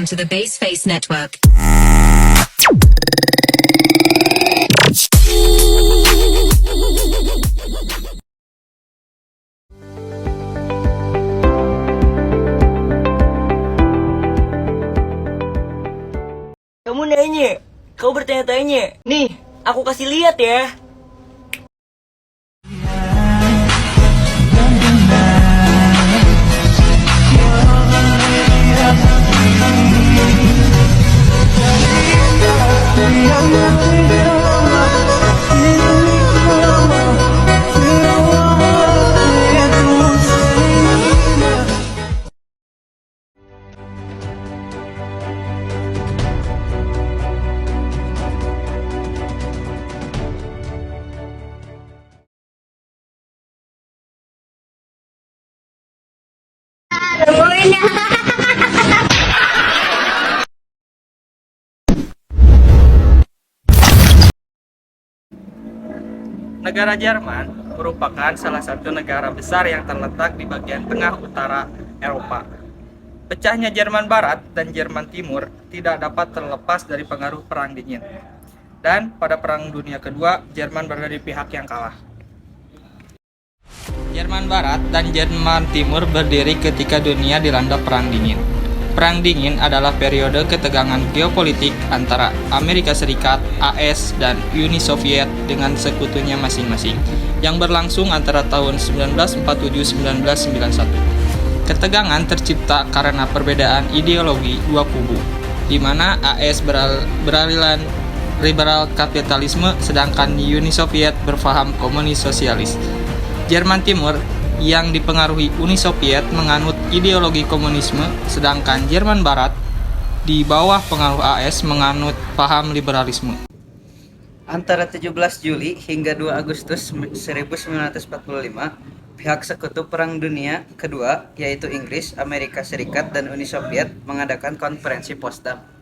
Welcome to the Baseface Network. Kamu nanya, kau bertanya-tanya. Nih, aku kasih lihat ya. Negara Jerman merupakan salah satu negara besar yang terletak di bagian tengah utara Eropa. Pecahnya Jerman Barat dan Jerman Timur tidak dapat terlepas dari pengaruh Perang Dingin. Dan pada Perang Dunia Kedua, Jerman berada di pihak yang kalah. Jerman Barat dan Jerman Timur berdiri ketika dunia dilanda Perang Dingin. Perang Dingin adalah periode ketegangan geopolitik antara Amerika Serikat, AS, dan Uni Soviet dengan sekutunya masing-masing, yang berlangsung antara tahun 1947-1991. Ketegangan tercipta karena perbedaan ideologi dua kubu, di mana AS beraliran liberal kapitalisme, sedangkan Uni Soviet berfaham komunis sosialis. Jerman Timur yang dipengaruhi Uni Soviet menganut ideologi komunisme, sedangkan Jerman Barat di bawah pengaruh AS menganut paham liberalisme. Antara 17 Juli hingga 2 Agustus 1945, pihak sekutu Perang Dunia Kedua, yaitu Inggris, Amerika Serikat, dan Uni Soviet mengadakan konferensi Potsdam.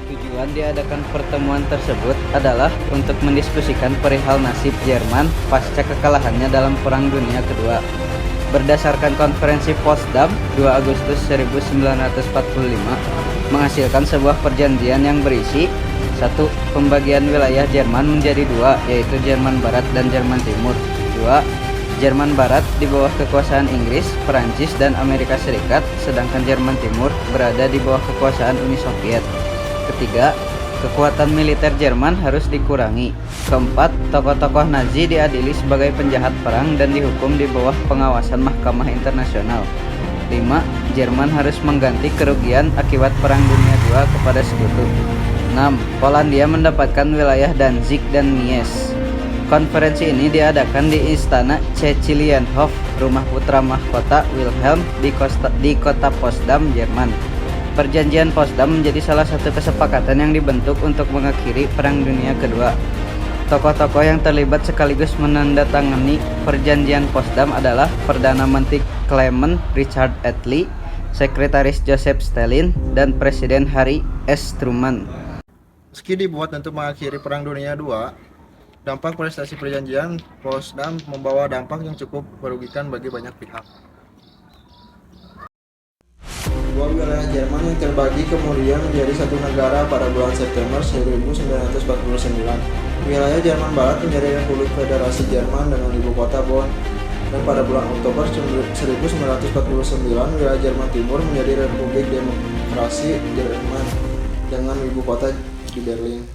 Tujuan diadakan pertemuan tersebut adalah untuk mendiskusikan perihal nasib Jerman pasca kekalahannya dalam Perang Dunia Kedua. Berdasarkan konferensi Potsdam 2 Agustus 1945 menghasilkan sebuah perjanjian yang berisi 1. Pembagian wilayah Jerman menjadi 2, yaitu Jerman Barat dan Jerman Timur. 2. Jerman Barat di bawah kekuasaan Inggris, Perancis, dan Amerika Serikat, sedangkan Jerman Timur berada di bawah kekuasaan Uni Soviet. Ketiga, kekuatan militer Jerman harus dikurangi. Keempat, tokoh-tokoh Nazi diadili sebagai penjahat perang dan dihukum di bawah pengawasan Mahkamah Internasional. 5. Jerman harus mengganti kerugian akibat Perang Dunia II kepada sekutu. 6. Polandia mendapatkan wilayah Danzig dan Mies. Konferensi ini diadakan di Istana Cecilienhof, rumah putra mahkota Wilhelm di kota Potsdam, Jerman. Perjanjian Potsdam menjadi salah satu kesepakatan yang dibentuk untuk mengakhiri Perang Dunia Kedua. Tokoh-tokoh yang terlibat sekaligus menandatangani Perjanjian Potsdam adalah Perdana Menteri Clement Richard Attlee, Sekretaris Joseph Stalin, dan Presiden Harry S. Truman. Meski dibuat untuk mengakhiri Perang Dunia II, dampak prestasi Perjanjian Potsdam membawa dampak yang cukup merugikan bagi banyak pihak. Dua wilayah Jerman yang terbagi kemudian menjadi satu negara pada bulan September 1949. Wilayah Jerman Barat menjadi Republik Federasi Jerman dengan ibu kota Bonn, dan pada bulan Oktober 1949 wilayah Jerman Timur menjadi Republik Demokrasi Jerman dengan ibu kota di Berlin.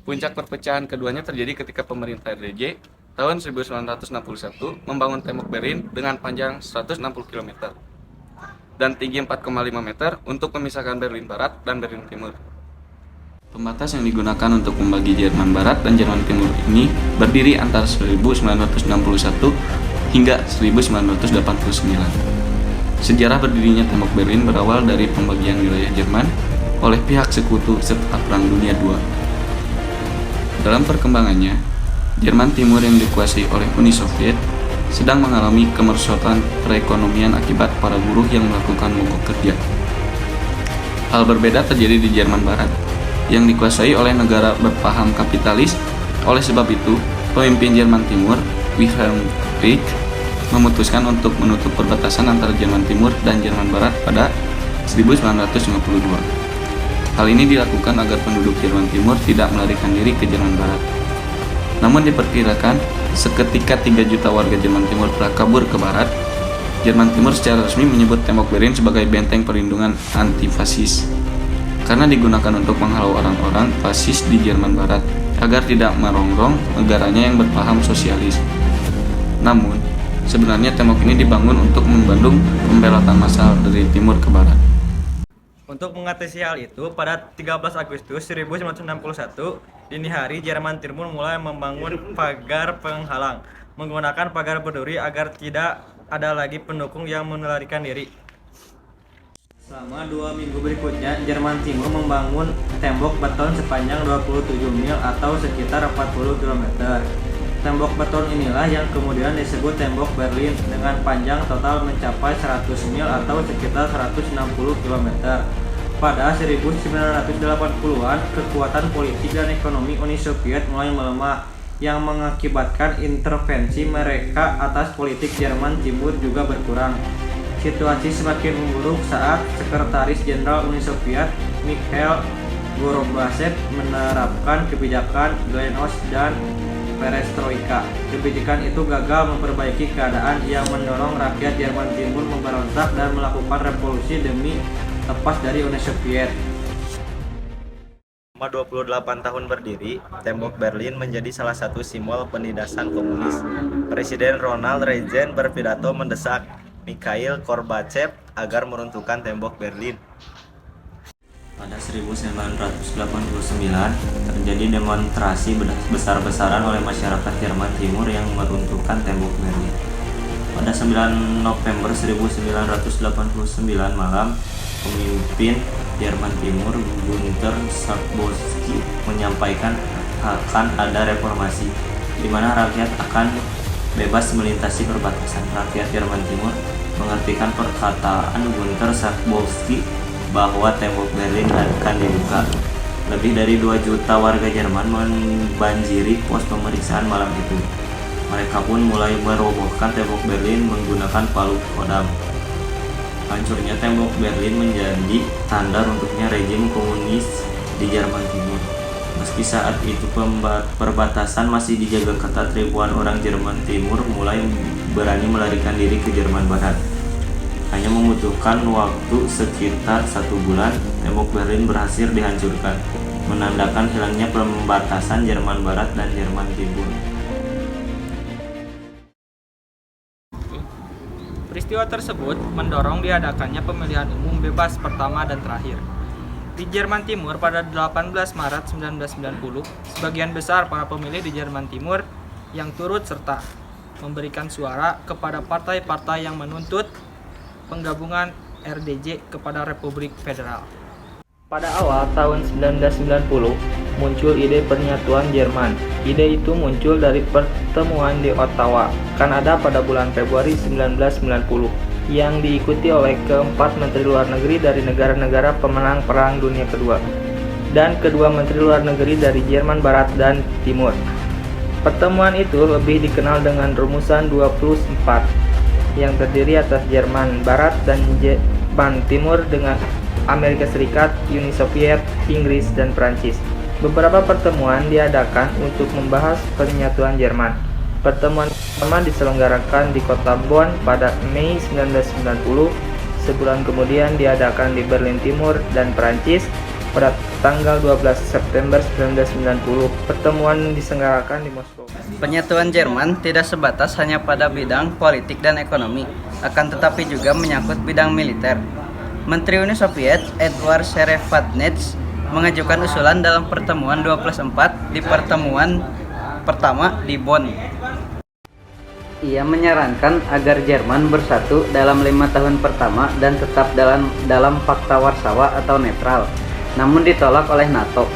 Puncak perpecahan keduanya terjadi ketika pemerintah RDJ tahun 1961 membangun tembok Berlin dengan panjang 160 km. Dan tinggi 4,5 meter untuk memisahkan Berlin Barat dan Berlin Timur. Pembatas yang digunakan untuk membagi Jerman Barat dan Jerman Timur ini berdiri antara 1961 hingga 1989. Sejarah berdirinya tembok Berlin berawal dari pembagian wilayah Jerman oleh pihak sekutu setelah Perang Dunia II. Dalam perkembangannya, Jerman Timur yang dikuasai oleh Uni Soviet sedang mengalami kemerosotan perekonomian akibat para buruh yang melakukan mogok kerja. Hal berbeda terjadi di Jerman Barat, yang dikuasai oleh negara berpaham kapitalis. Oleh sebab itu, pemimpin Jerman Timur, Wilhelm Reich, memutuskan untuk menutup perbatasan antara Jerman Timur dan Jerman Barat pada 1952. Hal ini dilakukan agar penduduk Jerman Timur tidak melarikan diri ke Jerman Barat. Namun diperkirakan seketika 3 juta warga Jerman Timur telah kabur ke barat. Jerman Timur secara resmi menyebut tembok Berlin sebagai benteng perlindungan anti-fasis karena digunakan untuk menghalau orang-orang fasis di Jerman Barat agar tidak merongrong negaranya yang berpaham sosialis. Namun, sebenarnya tembok ini dibangun untuk membendung pembelotan massal dari timur ke barat. Untuk mengatasi hal itu, pada 13 Agustus 1961, dini hari Jerman Timur mulai membangun pagar penghalang menggunakan pagar berduri agar tidak ada lagi pendukung yang melarikan diri. Selama 2 minggu berikutnya, Jerman Timur membangun tembok beton sepanjang 27 mil atau sekitar 40 km. Tembok beton inilah yang kemudian disebut tembok Berlin dengan panjang total mencapai 100 mil atau sekitar 160 km. Pada 1980-an, kekuatan politik dan ekonomi Uni Soviet mulai melemah yang mengakibatkan intervensi mereka atas politik Jerman Timur juga berkurang. Situasi semakin memburuk saat Sekretaris Jenderal Uni Soviet Mikhail Gorbachev menerapkan kebijakan Glasnost dan Perestroika. Kebijakan itu gagal memperbaiki keadaan yang mendorong rakyat Jerman Timur memberontak dan melakukan revolusi demi lepas dari Uni Soviet. Selama 28 tahun berdiri, tembok Berlin menjadi salah satu simbol penindasan komunis. Presiden Ronald Reagan berpidato mendesak Mikhail Gorbachev agar meruntuhkan tembok Berlin. Pada 1989, terjadi demonstrasi besar-besaran oleh masyarakat Jerman Timur yang meruntuhkan tembok Berlin. Pada 9 November 1989 malam, pemimpin Jerman Timur Günter Schabowski menyampaikan akan ada reformasi, di mana rakyat akan bebas melintasi perbatasan. Rakyat Jerman Timur mengartikan perkataan Günter Schabowski bahwa tembok Berlin akan dibuka. Lebih dari 2 juta warga Jerman membanjiri pos pemeriksaan malam itu. Mereka pun mulai merobohkan tembok Berlin menggunakan palu kodam. Hancurnya tembok Berlin menjadi tanda runtuhnya rejim komunis di Jerman Timur. Meski saat itu perbatasan masih dijaga ketat, ribuan orang Jerman Timur mulai berani melarikan diri ke Jerman Barat. Hanya membutuhkan waktu sekitar 1 bulan, tembok Berlin berhasil dihancurkan, menandakan hilangnya pembatasan Jerman Barat dan Jerman Timur. Peristiwa tersebut mendorong diadakannya pemilihan umum bebas pertama dan terakhir. Di Jerman Timur pada 18 Maret 1990, sebagian besar para pemilih di Jerman Timur yang turut serta memberikan suara kepada partai-partai yang menuntut penggabungan RDJ kepada Republik Federal. Pada awal tahun 1990, muncul ide penyatuan Jerman. Ide itu muncul dari pertemuan di Ottawa, Kanada pada bulan Februari 1990, yang diikuti oleh keempat menteri luar negeri dari negara-negara pemenang Perang Dunia Kedua, dan kedua menteri luar negeri dari Jerman Barat dan Timur. Pertemuan itu lebih dikenal dengan rumusan 2+4, yang terdiri atas Jerman Barat dan Jerman Timur dengan Amerika Serikat, Uni Soviet, Inggris, dan Prancis. Beberapa pertemuan diadakan untuk membahas penyatuan Jerman. Pertemuan pertama diselenggarakan di kota Bonn pada Mei 1990. Sebulan kemudian diadakan di Berlin Timur dan Prancis pada tanggal 12 September 1990. Pertemuan diselenggarakan di Moskow. Penyatuan Jerman tidak sebatas hanya pada bidang politik dan ekonomi, akan tetapi juga menyangkut bidang militer. Menteri Uni Soviet Eduard Shevardnadze mengajukan usulan dalam pertemuan 2+4 di pertemuan pertama di Bonn. Ia menyarankan agar Jerman bersatu dalam 5 tahun pertama dan tetap dalam Fakta Warsawa atau netral, namun ditolak oleh NATO.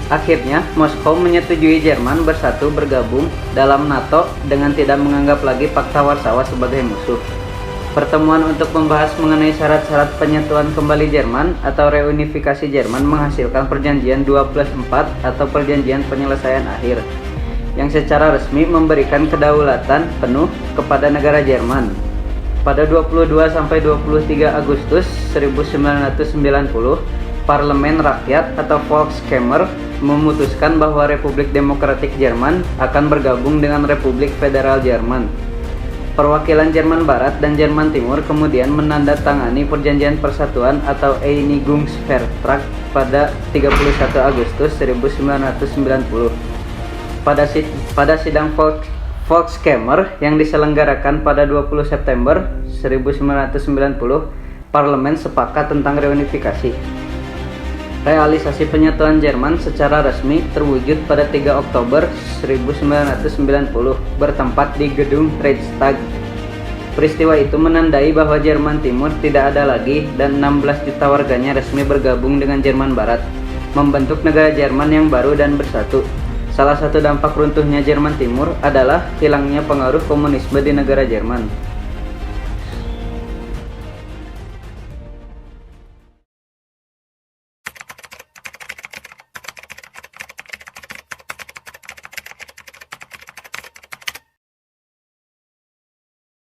Akhirnya, Moskow menyetujui Jerman bersatu bergabung dalam NATO dengan tidak menganggap lagi Fakta Warsawa sebagai musuh. Pertemuan untuk membahas mengenai syarat-syarat penyatuan kembali Jerman atau reunifikasi Jerman menghasilkan perjanjian 2+4 atau perjanjian penyelesaian akhir, yang secara resmi memberikan kedaulatan penuh kepada negara Jerman. Pada 22 sampai 23 Agustus 1990, Parlemen Rakyat atau Volkskammer memutuskan bahwa Republik Demokratik Jerman akan bergabung dengan Republik Federal Jerman. Perwakilan Jerman Barat dan Jerman Timur kemudian menandatangani Perjanjian Persatuan atau Einigungsvertrag pada 31 Agustus 1990. Pada sidang Volkskammer yang diselenggarakan pada 20 September 1990, Parlemen sepakat tentang reunifikasi. Realisasi penyatuan Jerman secara resmi terwujud pada 3 Oktober 1990 bertempat di gedung Reichstag. Peristiwa itu menandai bahwa Jerman Timur tidak ada lagi dan 16 juta warganya resmi bergabung dengan Jerman Barat, membentuk negara Jerman yang baru dan bersatu. Salah satu dampak runtuhnya Jerman Timur adalah hilangnya pengaruh komunisme di negara Jerman.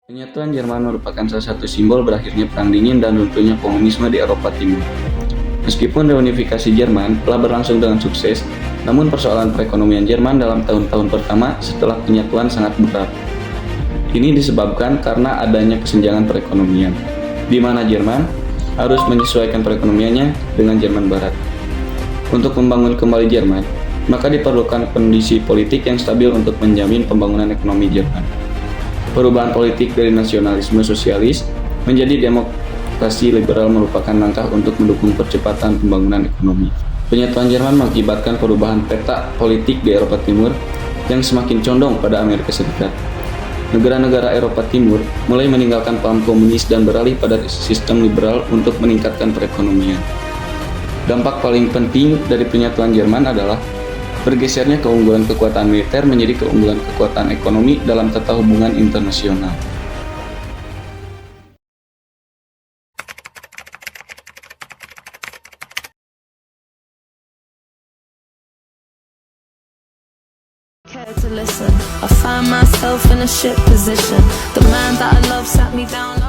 Penyatuan Jerman merupakan salah satu simbol berakhirnya Perang Dingin dan runtuhnya komunisme di Eropa Timur. Meskipun reunifikasi Jerman telah berlangsung dengan sukses, namun persoalan perekonomian Jerman dalam tahun-tahun pertama setelah penyatuan sangat berat. Ini disebabkan karena adanya kesenjangan perekonomian, di mana Jerman harus menyesuaikan perekonomiannya dengan Jerman Barat. Untuk membangun kembali Jerman, maka diperlukan kondisi politik yang stabil untuk menjamin pembangunan ekonomi Jerman. Perubahan politik dari nasionalisme sosialis menjadi demokrasi liberal merupakan langkah untuk mendukung percepatan pembangunan ekonomi. Penyatuan Jerman mengakibatkan perubahan peta politik di Eropa Timur yang semakin condong pada Amerika Serikat. Negara-negara Eropa Timur mulai meninggalkan paham komunis dan beralih pada sistem liberal untuk meningkatkan perekonomian. Dampak paling penting dari penyatuan Jerman adalah bergesernya keunggulan kekuatan militer menjadi keunggulan kekuatan ekonomi dalam tata hubungan internasional. To listen, I find myself in a shit position. The man that I love sat me down.